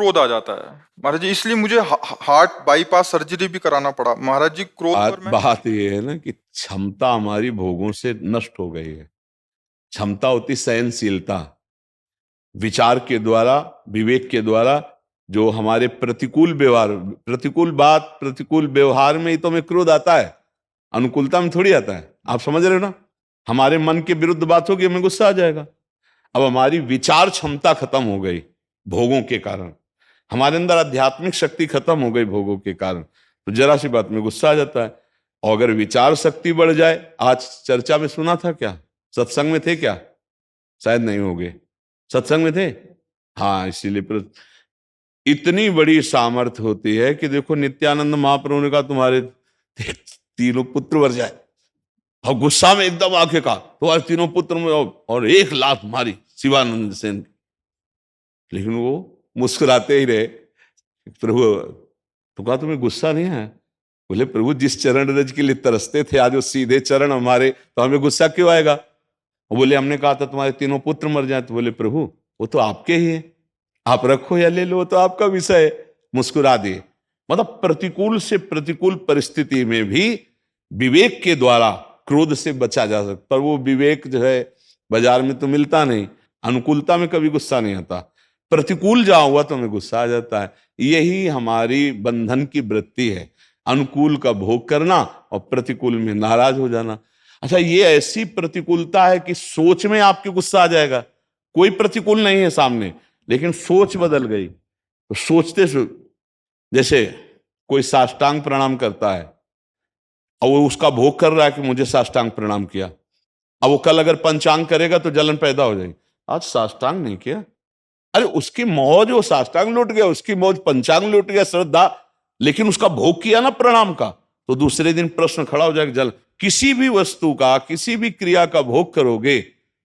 क्रोध आ जाता है महाराज जी, इसलिए मुझे हार्ट बाईपास सर्जरी भी कराना पड़ा महाराज जी। क्रोध पर मैं बात ये है ना कि क्षमता हमारी भोगों से नष्ट हो गई है। क्षमता होती सहनशीलता, विचार के द्वारा, विवेक के द्वारा जो हमारे प्रतिकूल व्यवहार, प्रतिकूल बात, प्रतिकूल व्यवहार में ही तो हमें क्रोध आता है, अनुकूलता में थोड़ी आता है। आप समझ रहे हो ना? हमारे मन के विरुद्ध बात होगी, हमें गुस्सा आ जाएगा। अब हमारी विचार क्षमता खत्म हो गई भोगों के कारण, हमारे अंदर आध्यात्मिक शक्ति खत्म हो गई भोगों के कारण, तो जरा सी बात में गुस्सा आ जाता है। और अगर विचार शक्ति बढ़ जाए, आज चर्चा में सुना था क्या? सत्संग में थे क्या? शायद नहीं होंगे। सत्संग में थे? हाँ, इसीलिए इतनी बड़ी सामर्थ्य होती है कि देखो नित्यानंद महाप्रभु ने कहा तुम्हारे तीनों पुत्र मर जाए, और गुस्सा में एकदम आके कहा तुम्हारे तीनों पुत्र में, और एक लात मारी शिवानंद सेन। लेकिन वो मुस्कुराते ही रहे। प्रभु तो कहा तुम्हें गुस्सा नहीं है? बोले प्रभु जिस चरण रज के लिए तरसते थे आज वो सीधे चरण हमारे, तो हमें गुस्सा क्यों आएगा? वो बोले हमने कहा था तुम्हारे तीनों पुत्र मर जाए। तो बोले प्रभु वो तो आपके ही है, आप रखो या ले लो, वो तो आपका विषय है। मुस्कुरा दिए। मतलब प्रतिकूल से प्रतिकूल परिस्थिति में भी विवेक के द्वारा क्रोध से बचा जा सकता, पर वो विवेक जो है बाजार में तो मिलता नहीं। अनुकूलता में कभी गुस्सा नहीं आता, प्रतिकूल जहां हुआ तो हमें गुस्सा आ जाता है। यही हमारी बंधन की वृत्ति है, अनुकूल का भोग करना और प्रतिकूल में नाराज हो जाना। अच्छा, ये ऐसी प्रतिकूलता है कि सोच में आपके गुस्सा आ जाएगा। कोई प्रतिकूल नहीं है सामने, लेकिन सोच बदल गई तो जैसे कोई साष्टांग प्रणाम करता है और वो उसका भोग कर रहा है कि मुझे साष्टांग प्रणाम किया, अब वो कल अगर पंचांग करेगा तो जलन पैदा हो जाएगी। आज साष्टांग नहीं किया, अरे उसकी मौज, वो साष्टांग लूट गया, उसकी मौज पंचांग लूट गया, श्रद्धा, लेकिन उसका भोग किया ना प्रणाम का, तो दूसरे दिन प्रश्न खड़ा हो जाएगा। जल किसी भी वस्तु का, किसी भी क्रिया का भोग करोगे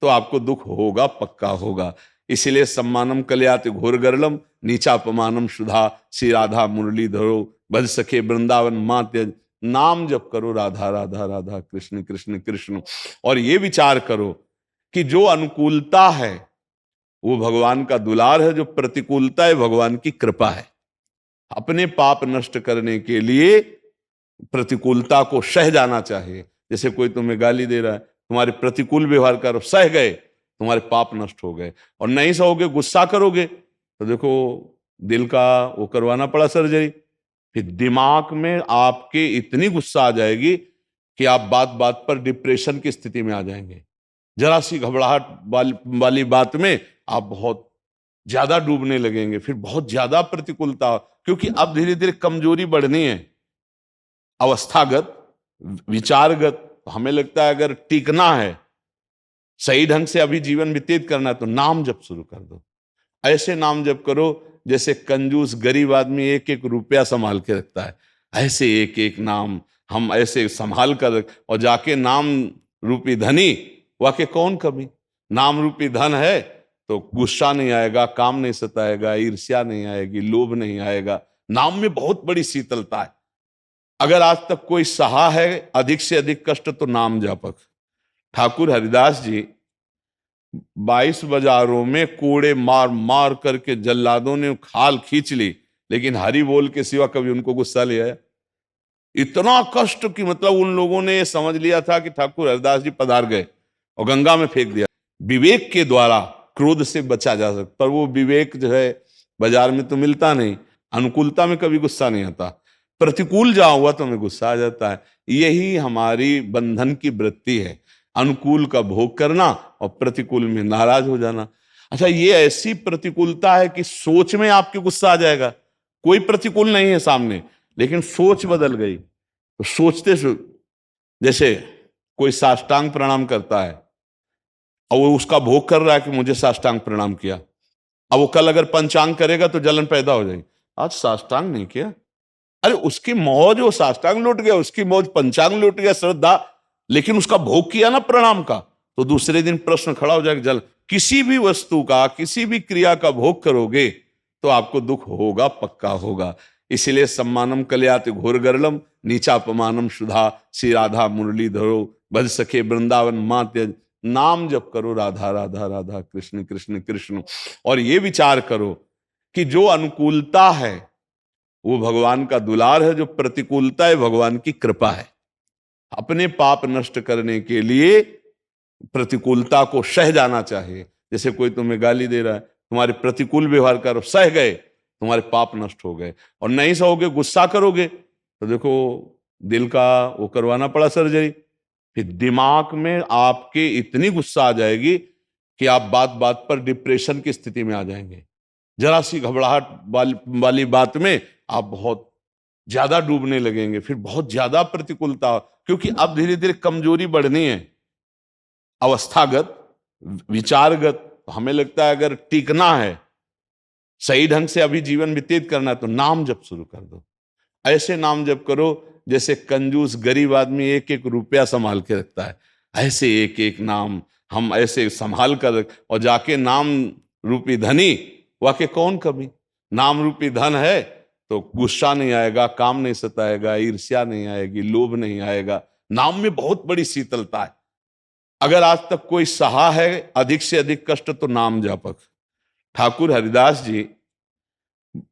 तो आपको दुख होगा, पक्का होगा। इसीलिए सम्मानम कल्याति घोर गरलम, नीचापमानम सुधा, श्री राधा मुरली धरो, भज सखे वृंदावन मात्य, नाम जप करो राधा राधा राधा, कृष्ण कृष्ण कृष्ण। और ये विचार करो कि जो अनुकूलता है वो भगवान का दुलार है, जो प्रतिकूलता है भगवान की कृपा है। अपने पाप नष्ट करने के लिए प्रतिकूलता को सह जाना चाहिए। जैसे कोई तुम्हें गाली दे रहा है, तुम्हारे प्रतिकूल व्यवहार करो, सह गए, तुम्हारे पाप नष्ट हो गए। और नहीं सहोगे, गुस्सा करोगे, तो देखो दिल का वो करवाना पड़ा सर्जरी, फिर दिमाग में आपके इतनी गुस्सा आ जाएगी कि आप बात बात पर डिप्रेशन की स्थिति में आ जाएंगे। जरा सी घबराहट वाली बात में आप बहुत ज्यादा डूबने लगेंगे, फिर बहुत ज्यादा प्रतिकूलता, क्योंकि अब धीरे धीरे कमजोरी बढ़नी है, अवस्थागत, विचारगत। हमें लगता है अगर टिकना है, सही ढंग से अभी जीवन व्यतीत करना है, तो नाम जप शुरू कर दो। ऐसे नाम जप करो जैसे कंजूस गरीब आदमी एक एक रुपया संभाल के रखता है, ऐसे एक एक नाम हम ऐसे संभाल कर, और जाके नाम रूपी धनी, वाके कौन कभी। नाम रूपी धन है तो गुस्सा नहीं आएगा, काम नहीं सताएगा, ईर्ष्या नहीं आएगी, लोभ नहीं आएगा। नाम में बहुत बड़ी शीतलता है। अगर आज तक कोई सहा है अधिक से अधिक कष्ट, तो नाम जापक। ठाकुर हरिदास जी 22 बाजारों में कोड़े मार मार करके जल्लादों ने खाल खींच ली, लेकिन हरि बोल के सिवा कभी उनको गुस्सा ले आया? इतना कष्ट कि मतलब उन लोगों ने समझ लिया था कि ठाकुर हरिदास जी पधार गए और गंगा में फेंक दिया। विवेक के द्वारा क्रोध से बचा जा सकता, पर वो विवेक जो है बाजार में तो मिलता नहीं। अनुकूलता में कभी गुस्सा नहीं आता, प्रतिकूल जहां हुआ तो हमें गुस्सा आ जाता है। यही हमारी बंधन की वृत्ति है, अनुकूल का भोग करना और प्रतिकूल में नाराज हो जाना। अच्छा, ये ऐसी प्रतिकूलता है कि सोच में आपके गुस्सा आ जाएगा। कोई प्रतिकूल नहीं है सामने, लेकिन सोच बदल गई तो जैसे कोई साष्टांग प्रणाम करता है और वो उसका भोग कर रहा है कि मुझे साष्टांग प्रणाम किया, अब वो कल अगर पंचांग करेगा तो जलन पैदा हो जाएगी। आज साष्टांग नहीं किया, अरे उसकी मौज, वो साष्टांग लूट गया, उसकी मौज पंचांग लूट गया, श्रद्धा, लेकिन उसका भोग किया ना प्रणाम का, तो दूसरे दिन प्रश्न खड़ा हो जाएगा। जल किसी भी वस्तु का, किसी भी क्रिया का भोग करोगे तो आपको दुख होगा, पक्का होगा। इसीलिए सम्मानम कल्याति घोर गरलम, नीचापमानम सुधा, श्री राधा मुरली धरो, भज सखे वृंदावन मात्य, नाम जप करो राधा राधा राधा, कृष्ण कृष्ण कृष्ण। और ये विचार करो कि जो अनुकूलता है वो भगवान का दुलार है, जो प्रतिकूलता है भगवान की कृपा है। अपने पाप नष्ट करने के लिए प्रतिकूलता को सह जाना चाहिए। जैसे कोई तुम्हें गाली दे रहा है, तुम्हारे प्रतिकूल व्यवहार करो, सह गए, तुम्हारे पाप नष्ट हो गए। और नहीं सहोगे, गुस्सा करोगे, तो देखो दिल का वो करवाना पड़ा सर्जरी। फिर दिमाग में आपके इतनी गुस्सा आ जाएगी कि आप बात बात पर डिप्रेशन की स्थिति में आ जाएंगे। जरा सी घबराहट वाली बात में आप बहुत ज्यादा डूबने लगेंगे, फिर बहुत ज्यादा प्रतिकूलता, क्योंकि अब धीरे धीरे कमजोरी बढ़नी है, अवस्थागत, विचारगत। हमें लगता है अगर टिकना है, सही ढंग से अभी जीवन व्यतीत करना है, तो नाम जप शुरू कर दो। ऐसे नाम जप करो जैसे कंजूस गरीब आदमी एक एक रुपया संभाल के रखता है, ऐसे एक एक नाम हम ऐसे संभाल कर और जाके नाम रूपी धनी, वाके कौन कमी। नाम रूपी धन है तो गुस्सा नहीं आएगा, काम नहीं सताएगा, ईर्ष्या नहीं आएगी, लोभ नहीं आएगा। नाम में बहुत बड़ी शीतलता है। अगर आज तक कोई सहा है अधिक से अधिक कष्ट, तो नाम जापक। ठाकुर हरिदास जी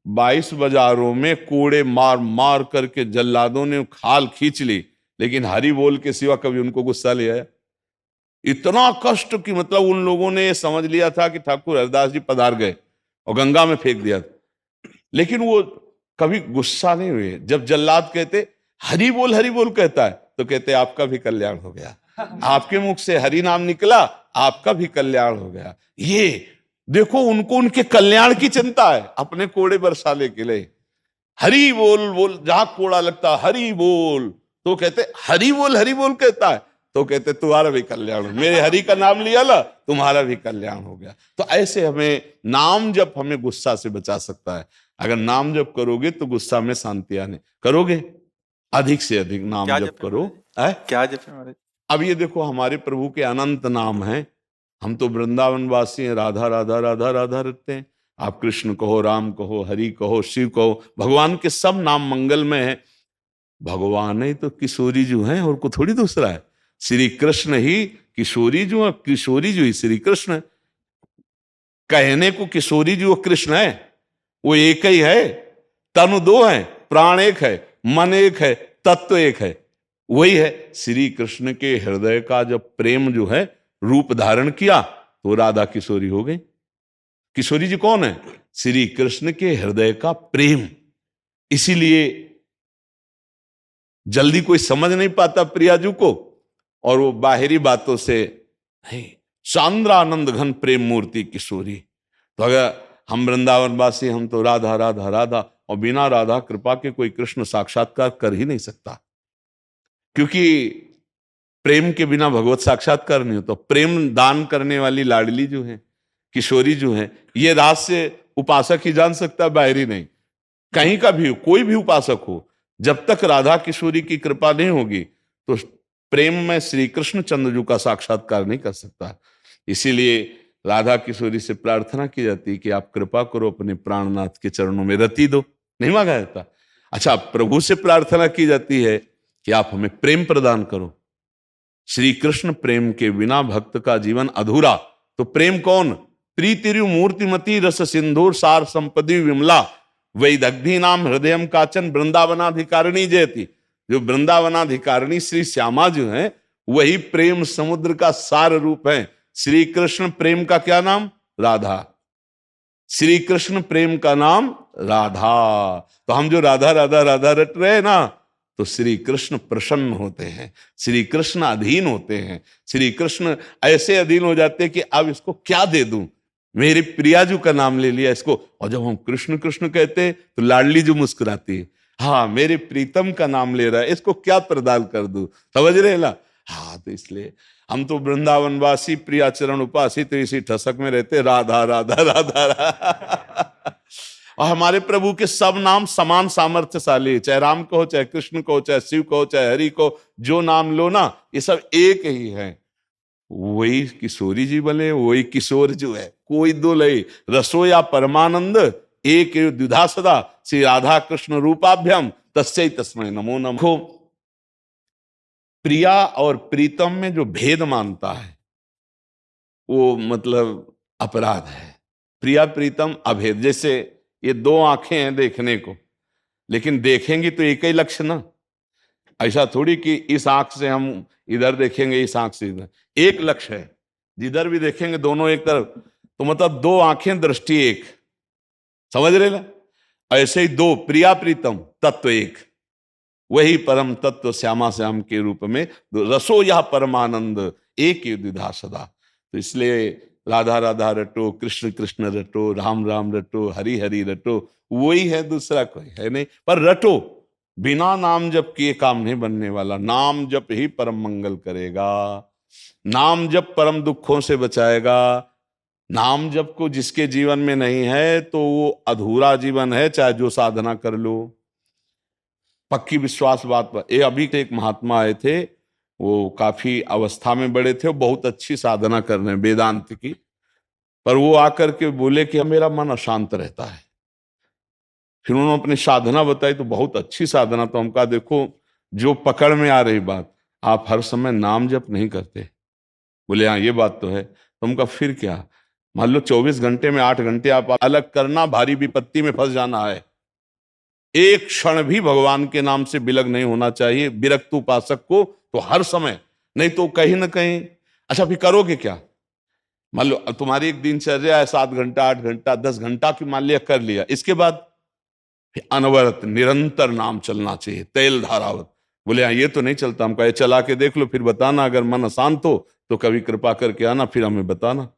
22 बाजारों में कोड़े मार मार करके जल्लादों ने खाल खींच ली, लेकिन हरि बोल के सिवा कभी उनको गुस्सा ले आया? इतना कष्ट कि मतलब उन लोगों ने समझ लिया था कि ठाकुर हरिदास जी पधार गए और गंगा में फेंक दिया, लेकिन वो कभी गुस्सा नहीं हुए। जब जल्लाद कहते हरि बोल कहता है, तो कहते आपका भी कल्याण हो गया, आपके मुख से हरि नाम निकला, आपका भी कल्याण हो गया। ये देखो, उनको उनके कल्याण की चिंता है, अपने कोड़े बरसाने के लिए। हरि बोल बोल, जहां कोड़ा लगता हरि बोल, तो कहते हरि बोल कहता है, तो कहते तुम्हारा भी कल्याण हो, मेरे हरि का नाम लिया ना, तुम्हारा भी कल्याण हो गया। तो ऐसे हमें नाम जप हमें गुस्सा से बचा सकता है। अगर नाम जप करोगे तो गुस्सा में शांति आने, करोगे अधिक से अधिक नाम क्या जप जप है करो। महाराज? क्या जप है महाराज? अब ये देखो, हमारे प्रभु के अनंत नाम हैं। हम तो वृंदावन वासी हैं, राधा राधा राधा राधा रखते हैं। आप कृष्ण कहो, राम कहो, हरि कहो, शिव कहो, भगवान के सब नाम मंगलमय हैं। भगवान ही तो किशोरी जो है, और को थोड़ी दूसरा है। श्री कृष्ण ही किशोरी जो है, किशोरी जो ही श्री कृष्ण है। कहने को किशोरी जो कृष्ण है, वो एक ही है। तनु दो है, प्राण एक है, मन एक है, तत्व एक है। वही है श्री कृष्ण के हृदय का जब प्रेम जो है रूप धारण किया, तो राधा किशोरी हो गई। किशोरी जी कौन है? श्री कृष्ण के हृदय का प्रेम। इसीलिए जल्दी कोई समझ नहीं पाता प्रियाजू को, और वो बाहरी बातों से नहीं। सांद्रानंद घन प्रेम मूर्ति किशोरी। तो अगर हम वृंदावन वासी, हम तो राधा राधा राधा, और बिना राधा कृपा के कोई कृष्ण साक्षात्कार कर ही नहीं सकता, क्योंकि प्रेम के बिना भगवत साक्षात्कार नहीं होता। प्रेम दान करने वाली लाडली जो है, किशोरी जो है, ये रात से उपासक ही जान सकता, बाहरी नहीं। कहीं का भी कोई भी उपासक हो, जब तक राधा किशोरी की कृपा नहीं होगी, तो प्रेम में श्री कृष्ण चंद्र का साक्षात्कार नहीं कर सकता। इसीलिए राधा किशोरी से प्रार्थना की जाती है कि आप कृपा करो, अपने प्राणनाथ के चरणों में रति दो। नहीं मांगा जाता। अच्छा, प्रभु से प्रार्थना की जाती है कि आप हमें प्रेम प्रदान करो। श्री कृष्ण प्रेम के बिना भक्त का जीवन अधूरा। तो प्रेम कौन? प्रीतिरु मूर्तिमती रस सिंधुर सार संपदि विमला वैदग्धि नाम हृदयम काचन वृंदावनाधिकारिणी जयति। जो वृंदावनाधिकारिणी श्री श्यामा जो है, वही प्रेम समुद्र का सार रूप है। श्री कृष्ण प्रेम का क्या नाम? राधा। श्री कृष्ण प्रेम का नाम राधा। तो हम जो राधा राधा राधा रट रहे हैं ना, तो श्री कृष्ण प्रसन्न होते हैं, श्री कृष्ण अधीन होते हैं। श्री कृष्ण ऐसे अधीन हो जाते हैं कि अब इसको क्या दे दूं, मेरे प्रियाजू का नाम ले लिया इसको। और जब हम कृष्ण कृष्ण कहते हैं तो लाडली जो मुस्कुराती है, हाँ मेरे प्रीतम का नाम ले रहा है, इसको क्या प्रदान कर दूं। समझ रहे ना? हाँ, तो इसलिए हम तो वृंदावनवासी प्रियाचरण उपासी, तो इसी ठसक में रहते, राधा राधा राधा राधा। और हमारे प्रभु के सब नाम समान सामर्थ्यशाली, चाहे राम कहो, चाहे कृष्ण कहो, चाहे शिव कहो, चाहे हरि कहो, जो नाम लो ना, ये सब एक ही है। वही किशोरी जी बने, वही किशोर जो है, कोई दो लय रसो या परमानंद एक द्विधा सदा श्री राधा कृष्ण रूपाभ्यम तस्यै तस्मै नमो नमः। प्रिया और प्रीतम में जो भेद मानता है, वो मतलब अपराध है। प्रिया प्रीतम अभेद। जैसे ये दो आंखें हैं देखने को, लेकिन देखेंगी तो एक ही लक्ष्य ना। ऐसा थोड़ी कि इस आंख से हम इधर देखेंगे, इस आंख से इधर, एक लक्ष्य है, जिधर भी देखेंगे दोनों एक तरफ, तो मतलब दो आंखें दृष्टि एक, समझ रहे ना। ऐसे ही दो प्रिया प्रीतम तत्व एक, वही परम तत्व श्यामा श्याम के रूप में रसो यह परमानंद एक ही द्विधा सदा। तो इसलिए राधा राधा रटो, कृष्ण कृष्ण रटो, राम राम रटो, हरि हरि रटो, वही है, दूसरा कोई है नहीं। पर रटो, बिना नाम जप किए काम नहीं बनने वाला। नाम जप ही परम मंगल करेगा, नाम जप परम दुखों से बचाएगा। नाम जप को जिसके जीवन में नहीं है तो वो अधूरा जीवन है, चाहे जो साधना कर लो। पक्की विश्वास बात पर। ये अभी एक महात्मा आए थे, वो काफी अवस्था में बड़े थे, वो बहुत अच्छी साधना कर रहे हैं वेदांत की, पर वो आकर के बोले कि मेरा मन अशांत रहता है। फिर उन्होंने अपनी साधना बताई, तो बहुत अच्छी साधना। तो हम कहा देखो, जो पकड़ में आ रही बात, आप हर समय नाम जप नहीं करते। बोले हाँ ये बात तो है। तो हम कहा फिर क्या, मान लो 24 घंटे में 8 घंटे आप अलग करना, भारी विपत्ति में फंस जाना है। एक क्षण भी भगवान के नाम से विलग नहीं होना चाहिए विरक्त उपासक को, तो हर समय, नहीं तो कहीं ना कहीं। अच्छा फिर करोगे क्या, मान लो तुम्हारी एक दिनचर्या है 7 घंटा 8 घंटा 10 घंटा की, मान लिया कर लिया, इसके बाद फिर अनवरत निरंतर नाम चलना चाहिए, तेल धारावत। बोले हाँ ये तो नहीं चलता। हम कहे चला के देख लो, फिर बताना, अगर मन अशांत हो तो कभी कृपा करके आना, फिर हमें बताना।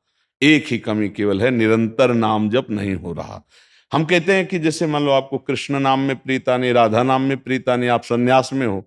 एक ही कमी केवल है, निरंतर नाम जप नहीं हो रहा। हम कहते हैं कि जैसे मान लो आपको कृष्ण नाम में प्रीता नहीं, राधा नाम में प्रीता नहीं, आप सन्यास में हो,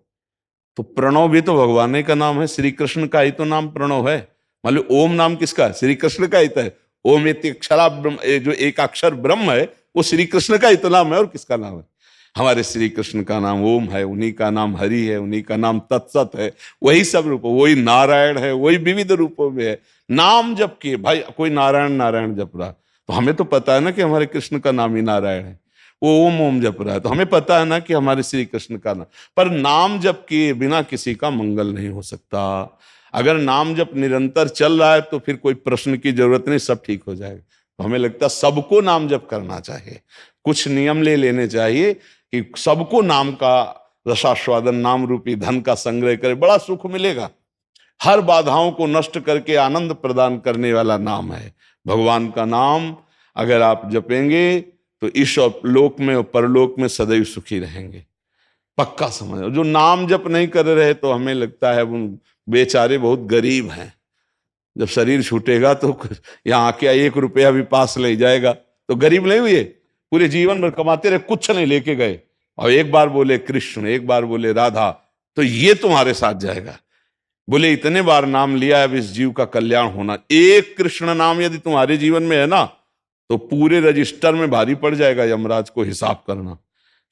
तो प्रणव भी तो भगवान का नाम है, श्री कृष्ण का ही तो नाम प्रणव है। मान लो ओम नाम किसका है, श्री कृष्ण का ही तो है। ओम अक्षरा ब्रह्म, जो एक अक्षर ब्रह्म है, वो श्री कृष्ण का ही तो नाम है, और किसका नाम है। हमारे श्री कृष्ण का नाम ओम है, उन्हीं का नाम हरि है, उन्हीं का नाम तत्सत है, वही सब रूप, वही नारायण है, वही विविध रूपों में है। नाम जप किए भाई, कोई नारायण नारायण जप रहा, तो हमें तो पता है ना कि हमारे कृष्ण का नाम ही नारायण है। वो ओम ओम जप रहा है, तो हमें पता है ना कि हमारे श्री कृष्ण का नाम। पर नाम जप किए बिना किसी का मंगल नहीं हो सकता। अगर नाम जप निरंतर चल रहा है तो फिर कोई प्रश्न की जरूरत नहीं, सब ठीक हो जाएगा। तो हमें लगता है सबको नाम जप करना चाहिए, कुछ नियम ले लेने चाहिए कि सबको नाम का रसास्वादन, नाम रूपी धन का संग्रह करे, बड़ा सुख मिलेगा। हर बाधाओं को नष्ट करके आनंद प्रदान करने वाला नाम है भगवान का नाम। अगर आप जपेंगे तो इस लोक में और परलोक में सदैव सुखी रहेंगे, पक्का समझो। जो नाम जप नहीं कर रहे तो हमें लगता है उन बेचारे बहुत गरीब हैं। जब शरीर छूटेगा तो यहाँ आके 1 रुपया भी पास ले जाएगा, तो गरीब नहीं हुए, पूरे जीवन भर कमाते रहे, कुछ नहीं लेके गए, और एक बार बोले कृष्ण, एक बार बोले राधा, तो ये तुम्हारे साथ जाएगा। बोले इतने बार नाम लिया, अब इस जीव का कल्याण होना। एक कृष्ण नाम यदि तुम्हारे जीवन में है ना, तो पूरे रजिस्टर में भारी पड़ जाएगा यमराज को हिसाब करना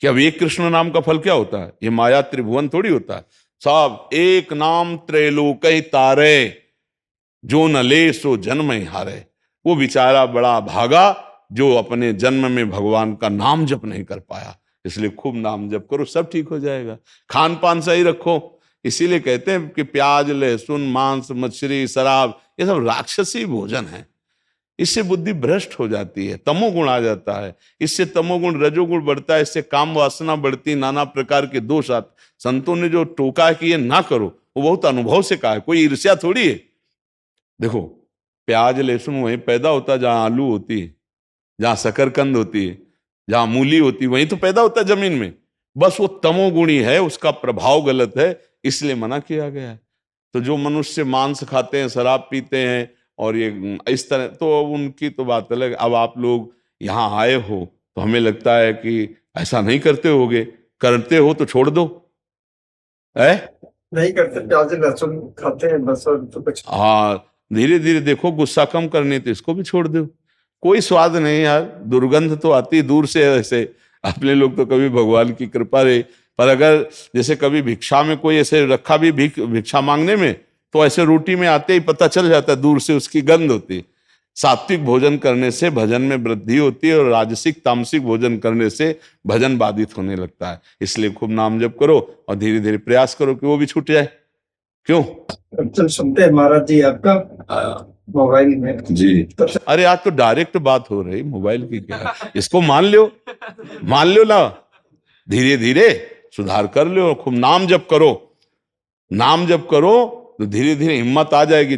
कि अब एक कृष्ण नाम का फल क्या होता है। ये माया त्रिभुवन थोड़ी होता है, सब एक नाम त्रैलोक ही तारे, जो न ले सो जन्म ही हारे। वो बेचारा बड़ा भागा जो अपने जन्म में भगवान का नाम जप नहीं कर पाया। इसलिए खूब नाम जप करो, सब ठीक हो जाएगा। खान पान सही रखो, इसीलिए कहते हैं कि प्याज लहसुन मांस मछली शराब ये सब राक्षसी भोजन है। इससे बुद्धि भ्रष्ट हो जाती है, तमोगुण आ जाता है, इससे तमोगुण रजोगुण बढ़ता है, इससे काम वासना बढ़ती, नाना प्रकार के दोष आते। संतों ने जो टोका है कि ये ना करो, वो बहुत अनुभव से कहा है, कोई ईर्ष्या थोड़ी है। देखो प्याज लहसुन वहीं पैदा होता है जहां आलू होती है, जहां शकरकंद होती है, जहां मूली होती है, वहीं तो पैदा होता है जमीन में। बस वो तमोगुणी है, उसका प्रभाव गलत है, इसलिए मना किया गया है। तो जो मनुष्य मांस खाते हैं, शराब पीते हैं और ये इस तरह, तो उनकी तो बात अलग। अब आप लोग यहाँ आए हो तो हमें लगता है कि ऐसा नहीं करते होगे, करते हो तो छोड़ दो, है नहीं करते, प्याज लहसुन खाते हैं बस, और तो कुछ। हाँ धीरे धीरे देखो, गुस्सा कम करने तो इसको भी छोड़ दो। कोई स्वाद नहीं यार, दुर्गंध तो आती दूर से। ऐसे अपने लोग तो कभी भगवान की कृपा रही, पर अगर जैसे कभी भिक्षा में कोई ऐसे रखा भी भिक्षा मांगने में, तो ऐसे रोटी में आते ही पता चल जाता है, दूर से उसकी गंध होती। सात्विक भोजन करने से भजन में वृद्धि होती है, और राजसिक तामसिक भोजन करने से भजन बाधित होने लगता है। इसलिए खूब नाम जप करो और धीरे धीरे प्रयास करो कि वो भी छूट जाए। क्यों? चल सुनते हैं महाराज जी आपका। मोबाइल में जी। अरे आज तो डायरेक्ट बात हो रही, मोबाइल की क्या, इसको मान लो ना, धीरे धीरे सुधार कर लो, खूब नाम जप करो तो धीरे धीरे हिम्मत आ जाएगी।